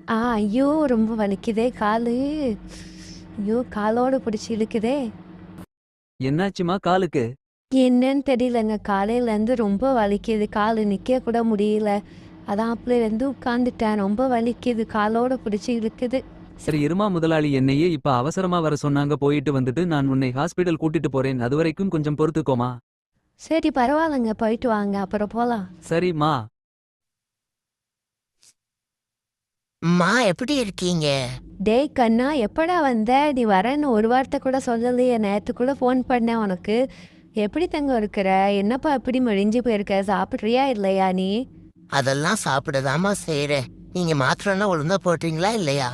ஐயோ! ரொம்ப வலிக்குதே காலு. ஐயோ! காலோட பிடிச்சு இழுக்குதே. என்னாச்சுமா காலுக்கு? என்னன்னு தெரியலங்க. காலையிலேருந்து ரொம்ப வலிக்குது. காலு நிக்க கூட முடியல. அதான் அப்பலேருந்து உட்காந்துட்டேன். ரொம்ப வலிக்குது. காலோட பிடிச்சு இழுக்குது. சரி இருமா முதலாளி, என்னையே இப்ப அவசரமா வர சொன்னாங்க. போயிட்டு வந்துட்டு நான் உன்னை ஹாஸ்பிடல் கூட்டிட்டு போறேன். அதுவரைக்கும் கொஞ்சம் பொறுத்துக்கோமா. சரி பரவாயில்லங்க. போயிட்டு வாங்க. அப்புறம் போலாம். சரிம்மா. அம்மா எப்படி இருக்கீங்க? டேய் கண்ணா, எப்படா வந்த? நீ வரேன்னு ஒரு வார்த்தை கூட சொல்லலையே. நேத்து கூட ஃபோன் பண்ணேன் உனக்கு. எப்படி தங்கம் இருக்கிற? என்னப்பா இப்படி மெலிஞ்சு போயிருக்க? சாப்பிட்றியா இல்லையா நீ? அதெல்லாம் சாப்பிடதாம்மா செய்கிறேன். நீங்கள் மாத்திரம்னா ஒழுங்கா போட்டீங்களா இல்லையா?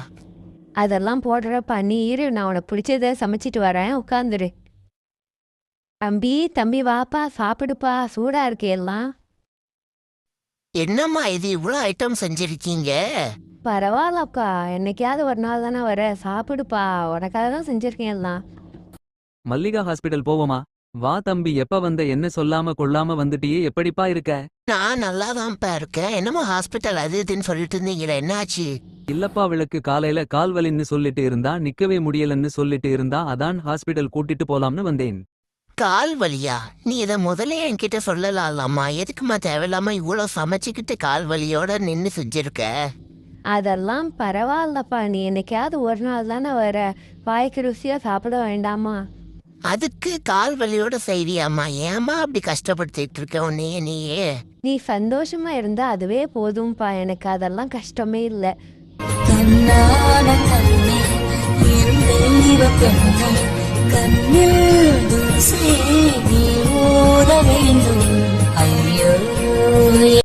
அதெல்லாம் போடுறப்பா நீ இரு. நான் உனக்கு பிடிச்சத சமைச்சிட்டு வரேன். உட்காந்துரு. தம்பி வாப்பா சாப்பிடுப்பா. சூடா இருக்கு எல்லாம். என்னம்மா இது இவ்வளோ ஐட்டம் செஞ்சிருக்கீங்க? பரவாயில்லப்பா, என்னைக்காவது ஒரு நாள் தானே வர. சாப்பிடுப்பா. உனக்காக தான் செஞ்சிருக்கேன் எல்லாம். மல்லிகா ஹாஸ்பிடல் போவோமா? வா தம்பி, எப்ப வந்த? என்ன சொல்லாம கொள்ளாம வந்துட்டியே, எப்படிப்பா இருக்க? நான் நல்லா தான்ப்பா இருக்கேன். என்னமோ ஹாஸ்பிட்டல் அது இதுன்னு சொல்லிட்டு இருந்தீங்களே, என்னாச்சு? இல்லப்பா, அவளுக்கு காலையில கால் வலின்னு சொல்லிட்டு இருந்தா, நிக்கவே முடியலன்னு சொல்லிட்டு இருந்தா, அதான் ஹாஸ்பிடல் கூட்டிட்டு போலாம்னு வந்தேன். கால் வலியா? நீ இதை முதல்ல என்கிட்ட சொல்லலாம்மா. எதுக்குமா தேவையில்லாம இவ்வளோ சமைச்சிக்கிட்டு கால் வலியோட நின்று செஞ்சிருக்க? அதெல்லாம் பரவாயில்லப்பா. நீ என்னைக்காவது ஒரு நாள் தானே வர. வாய்க்கு ருசியா சாப்பிட வேண்டாமா? அதுக்கு கால் வலியோட செய்வியாம்மா? ஏம்மா அப்படி கஷ்டப்படுத்திட்டு இருக்க உன்னையே நீயே? நீ சந்தோஷமா இருந்தா அதுவே போதும்பா. எனக்கு அதெல்லாம் கஷ்டமே இல்லை. கண்ணான கண்ணே என் தெய்வ பெண்ணே கண்ணில் தூசே நீ ஓட வேண்டும் ஐயோ